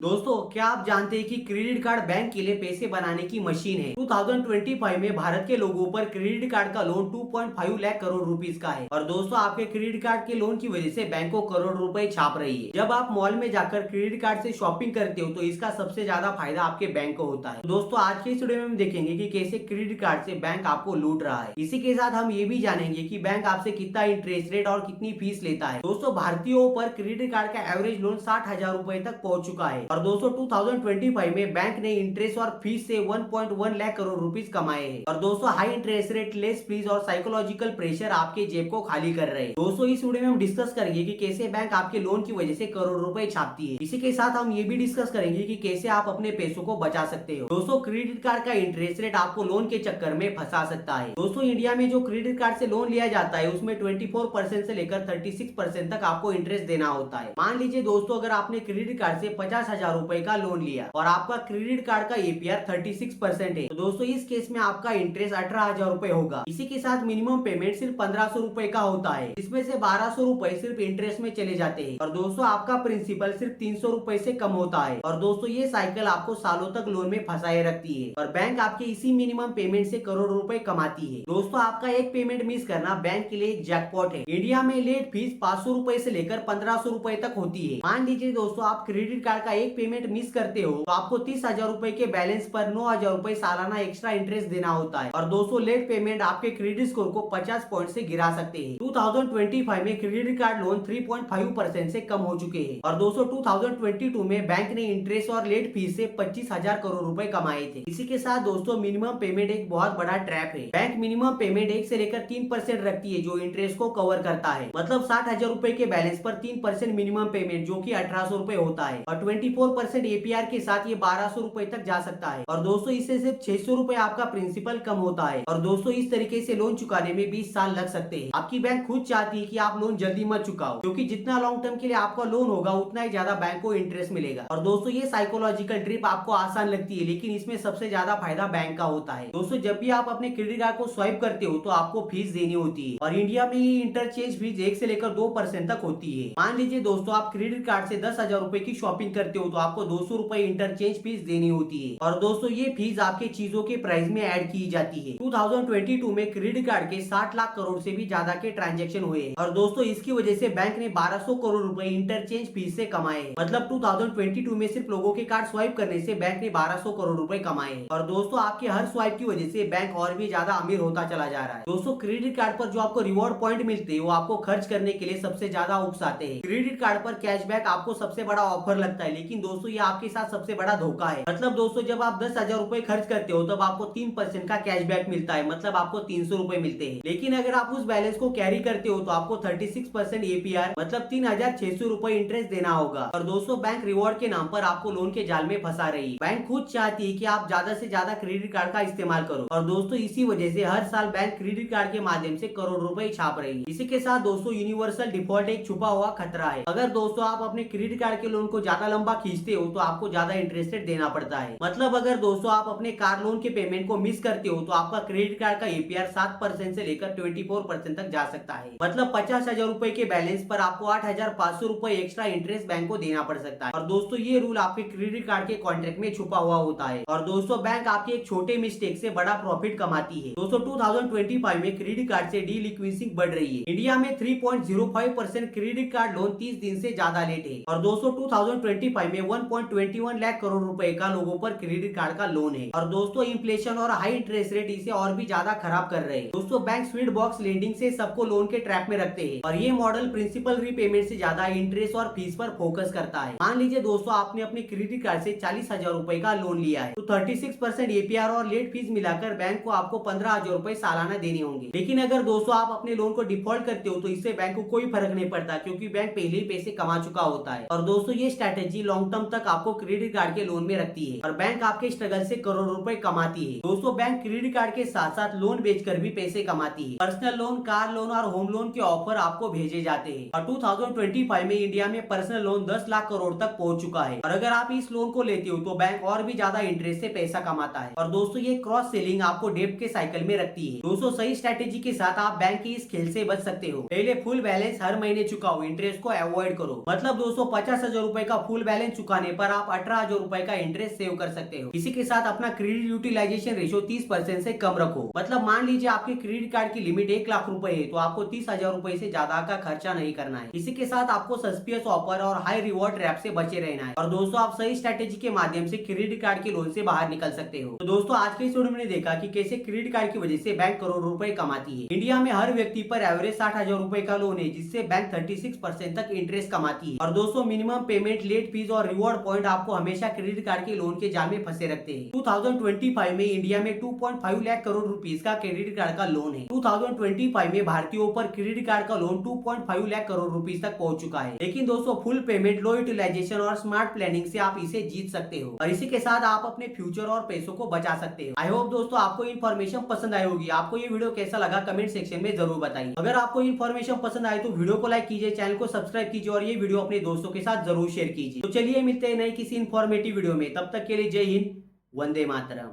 दोस्तों, क्या आप जानते हैं कि क्रेडिट कार्ड बैंक के लिए पैसे बनाने की मशीन है। 2025 में भारत के लोगों पर क्रेडिट कार्ड का लोन 2.5 लाख करोड़ रुपीस का है। और दोस्तों, आपके क्रेडिट कार्ड के लोन की वजह से बैंकों करोड़ रुपए छाप रही है। जब आप मॉल में जाकर क्रेडिट कार्ड से शॉपिंग करते हो तो इसका सबसे ज्यादा फायदा आपके बैंक को होता है। दोस्तों, आज के इस वीडियो में हम देखेंगे कि कैसे क्रेडिट कार्ड से बैंक आपको लूट रहा है। इसी के साथ हम ये भी जानेंगे कि बैंक आपसे कितना इंटरेस्ट रेट और कितनी फीस लेता है। दोस्तों, भारतीयों पर क्रेडिट कार्ड का एवरेज लोन 60,000 रुपए तक पहुंच चुका है। और दोस्तों, 2025 में बैंक ने इंटरेस्ट और फीस से 1.1 लाख करोड़ रुपीस कमाए हैं। और दोस्तों, high interest rate, less fees और साइकोलॉजिकल प्रेशर आपके जेब को खाली कर रहे हैं। दोस्तों, इस वीडियो में हम डिस्कस करेंगे कि कैसे बैंक आपके लोन की वजह से करोड़ रुपए छापती है। इसी के साथ हम ये भी डिस्कस करेंगे कि कैसे आप अपने पैसों को बचा सकते हो। दोस्तों, क्रेडिट कार्ड का इंटरेस्ट रेट आपको लोन के चक्कर में फंसा सकता है। दोस्तों, इंडिया में जो क्रेडिट कार्ड से लोन लिया जाता है उसमें 24% से लेकर 36% तक आपको इंटरेस्ट देना होता है। मान लीजिए दोस्तों, अगर आपने क्रेडिट कार्ड से 50,000 रुपए का लोन लिया और आपका क्रेडिट कार्ड का एपीआर 36% है, तो दोस्तों इस केस में आपका इंटरेस्ट 18,000 रुपए होगा। इसी के साथ मिनिमम पेमेंट सिर्फ 1,500 रुपए का होता है, जिसमें से 1,200 रुपए सिर्फ इंटरेस्ट में चले जाते हैं। और दोस्तों, आपका प्रिंसिपल सिर्फ 300 रुपए से कम होता है। और दोस्तों, ये साइकिल आपको सालों तक लोन में फंसाए रखती है और बैंक आपके इसी मिनिमम पेमेंट से करोड़ रुपए कमाती है। दोस्तों, आपका एक पेमेंट मिस करना बैंक के लिए एक जैकपॉट है। इंडिया में लेट फीस 500 रुपए से लेकर 1,500 रुपए तक होती है। मान लीजिए दोस्तों, आप क्रेडिट कार्ड का एक पेमेंट मिस करते हो तो आपको 30,000 रुपए के बैलेंस पर 9,000 रुपए सालाना एक्स्ट्रा इंटरेस्ट देना होता है। और दोस्तों, लेट पेमेंट आपके क्रेडिट स्कोर को 50 पॉइंट से गिरा सकते हैं। 2025 में क्रेडिट कार्ड लोन 3.5% से कम हो चुके हैं। और दोस्तों, 2022 में बैंक ने इंटरेस्ट और लेट फीस से 25,000 करोड़ रुपए कमाए थे। इसी के साथ दोस्तों, मिनिमम पेमेंट एक बहुत बड़ा ट्रैप है। बैंक मिनिमम पेमेंट 1 से लेकर 3% रखती है, जो इंटरेस्ट को कवर करता है। मतलब 60,000 रुपए के बैलेंस पर 3% मिनिमम पेमेंट, जो कि 1,800 रुपए होता है। और 24% एपीआर के साथ ये 1,200 रुपए तक जा सकता है। और दोस्तों, इससे सिर्फ 600 रुपए आपका प्रिंसिपल कम होता है। और दोस्तों, इस तरीके से लोन चुकाने में 20 साल लग सकते हैं। आपकी बैंक खुद चाहती है कि आप लोन जल्दी मत चुकाओ, क्योंकि जितना लॉन्ग टर्म के लिए आपका लोन होगा उतना ही ज्यादा बैंक को इंटरेस्ट मिलेगा। और दोस्तों, ये साइकोलॉजिकल ट्रिप आपको आसान लगती है, लेकिन इसमें सबसे ज्यादा फायदा बैंक का होता है। दोस्तों, जब भी आप अपने क्रेडिट कार्ड को स्वाइप करते हो तो आपको फीस देनी होती है। और इंडिया में ये इंटरचेंज फीस 1 से लेकर 2% तक होती है। मान लीजिए दोस्तों, आप क्रेडिट कार्ड से 10,000 रुपए की शॉपिंग करते हो तो आपको 200 रुपए इंटरचेंज फीस देनी होती है। और दोस्तों, ये फीस आपके चीजों के प्राइस में ऐड की जाती है। 2022 में क्रेडिट कार्ड के 60 लाख करोड़ से भी ज्यादा के ट्रांजैक्शन हुए। और दोस्तों, इसकी वजह से बैंक ने 1,200 करोड़ रुपए इंटरचेंज फीस से कमाए। मतलब 2022 में सिर्फ लोगों के कार्ड स्वाइप करने से बैंक ने 1,200 करोड़ रुपए कमाए। और दोस्तों, आपके हर स्वाइप की वजह से बैंक और भी ज्यादा अमीर होता चला जा रहा है। दोस्तों, क्रेडिट कार्ड पर जो आपको रिवॉर्ड पॉइंट मिलते हैं वो आपको खर्च करने के लिए सबसे ज्यादा उकसाते हैं। क्रेडिट कार्ड पर कैशबैक आपको सबसे बड़ा ऑफर लगता है, लेकिन दोस्तों ये आपके साथ सबसे बड़ा धोखा है। मतलब दोस्तों, जब आप 10,000 रुपए खर्च करते हो तब आपको 3% का कैशबैक मिलता है, मतलब आपको 300 रुपए मिलते हैं। लेकिन अगर आप उस बैलेंस को कैरी करते हो तो आपको 36% एपीआर मतलब 3,600 रुपए इंटरेस्ट देना होगा। और दोस्तों, बैंक रिवॉर्ड के नाम पर आपको लोन के जाल में फंसा रही है। बैंक खुद चाहती है कि आप ज्यादा से ज्यादा क्रेडिट कार्ड का इस्तेमाल करो। और दोस्तों, इसी वजह से हर साल बैंक क्रेडिट कार्ड के माध्यम से करोड़ रुपए छाप रही है। इसी के साथ दोस्तों, यूनिवर्सल डिफॉल्ट एक छुपा हुआ खतरा है। अगर दोस्तों आप अपने क्रेडिट कार्ड के लोन को ज्यादा लंबा खींचते हो तो आपको ज्यादा इंटरेस्ट रेट देना पड़ता है। मतलब अगर दोस्तों आप अपने कार लोन के पेमेंट को मिस करते हो तो आपका क्रेडिट कार्ड का एपीआर 7% से लेकर 24% तक जा सकता है। मतलब 50,000 रुपए के बैलेंस पर आपको 8,500 रुपए एक्स्ट्रा इंटरेस्ट बैंक को देना पड़ सकता है। और दोस्तों, ये रूल आपके क्रेडिट कार्ड के कॉन्ट्रैक्ट में छुपा हुआ होता है। और दोस्तों, बैंक आपके एक छोटे मिस्टेक से बड़ा प्रॉफिट कमाती है। दोस्तों, 2025 में क्रेडिट कार्ड से डीलिक्विडिंग बढ़ रही है। इंडिया में 3.05% क्रेडिट कार्ड लोन 30 दिन से ज्यादा लेट है। और दोस्तों, 2025 में 1.21 लाख करोड़ रुपए का लोगों पर क्रेडिट कार्ड का लोन है। और दोस्तों, इन्फ्लेशन और हाई इंटरेस्ट रेट इसे और भी ज्यादा खराब कर रहे हैं। दोस्तों, बैंक स्वीट बॉक्स लेंडिंग से सबको लोन के ट्रैप में रखते हैं और ये मॉडल प्रिंसिपल रीपेमेंट से ज्यादा इंटरेस्ट और फीस पर फोकस करता है। मान लीजिए दोस्तों, आपने अपने क्रेडिट कार्ड से 40,000 रुपए का लोन लिया है तो 36% एपीआर और लेट फीस मिलाकर बैंक को आपको 15,000 रुपए सालाना देने होंगे। लेकिन अगर दोस्तों आप अपने लोन को डिफॉल्ट करते हो तो इससे बैंक को कोई फर्क नहीं पड़ता, क्योंकि बैंक पहले ही पैसे कमा चुका होता है। और दोस्तों, ये स्ट्रेटेजी लॉन्ग टर्म तक आपको क्रेडिट कार्ड के लोन में रखती है और बैंक आपके स्ट्रगल से करोड़ रुपए कमाती है। दोस्तों, बैंक क्रेडिट कार्ड के साथ साथ लोन बेचकर भी पैसे कमाती है। पर्सनल लोन, कार लोन और होम लोन के ऑफर आपको भेजे जाते हैं। और 2025 में इंडिया में पर्सनल लोन 10 लाख करोड़ तक पहुंच चुका है। और अगर आप इस लोन को लेते हो तो बैंक और भी ज्यादा इंटरेस्ट से पैसा कमाता है। और दोस्तों, ये क्रॉस सेलिंग आपको डेब्ट के साइकिल में रखती है। दोस्तों, सही स्ट्रेटेजी के साथ आप बैंक की इस खेल से बच सकते हो। पहले फुल बैलेंस हर महीने चुकाओ, इंटरेस्ट को अवॉइड करो। मतलब दोस्तों, 50,000 रुपए का फुल बैलेंस बैलेंस चुकाने पर आप 18,000 रुपए का इंटरेस्ट सेव कर सकते हो। इसी के साथ अपना क्रेडिट यूटिलाइजेशन रेशियो 30% से कम रखो। मतलब मान लीजिए आपके क्रेडिट कार्ड की लिमिट 1 लाख रुपए है, तो आपको 30,000 रुपए से ज्यादा का खर्चा नहीं करना है। इसी के साथ आपको सस्पियस ऑफर और हाई रिवॉर्ड ट्रैप से बचे रहना है। और दोस्तों, आप सही स्ट्रेटेजी के माध्यम से क्रेडिट कार्ड के लोन से बाहर निकल सकते हो। तो दोस्तों, आज के इस वीडियो में देखा कि कैसे क्रेडिट कार्ड की वजह से बैंक करोड़ों रुपए कमाती है। इंडिया में हर व्यक्ति पर एवरेज 60,000 रुपए का लोन है, जिससे बैंक 36% तक इंटरेस्ट कमाती है। और दोस्तों, मिनिमम पेमेंट, लेट फीस और रिवॉर्ड पॉइंट आपको हमेशा क्रेडिट कार्ड के लोन के जाल में फंसे रखते हैं। 2025 में इंडिया में 2.5 लाख करोड़ रुपीस का क्रेडिट कार्ड का लोन है। 2025 में भारतीयों पर क्रेडिट कार्ड का लोन 2.5 लाख करोड़ रुपीस तक पहुंच चुका है। लेकिन दोस्तों, फुल पेमेंट, लो यूटिलाइजेशन और स्मार्ट प्लानिंग से आप इसे जीत सकते हो और इसी के साथ आप अपने फ्यूचर और पैसों को बचा सकते हो। आई होप दोस्तों आपको इन्फॉर्मेशन पसंद आई होगी। आपको ये वीडियो कैसा लगा कमेंट सेक्शन में जरूर बताइए। अगर आपको इन्फॉर्मेशन पसंद आए तो वीडियो को लाइक कीजिए, चैनल को सब्सक्राइब कीजिए और ये वीडियो अपने दोस्तों के साथ जरूर शेयर कीजिए। तो चलिए मिलते हैं नई किसी इन्फॉर्मेटिव वीडियो में। तब तक के लिए जय हिंद, वंदे मातरम।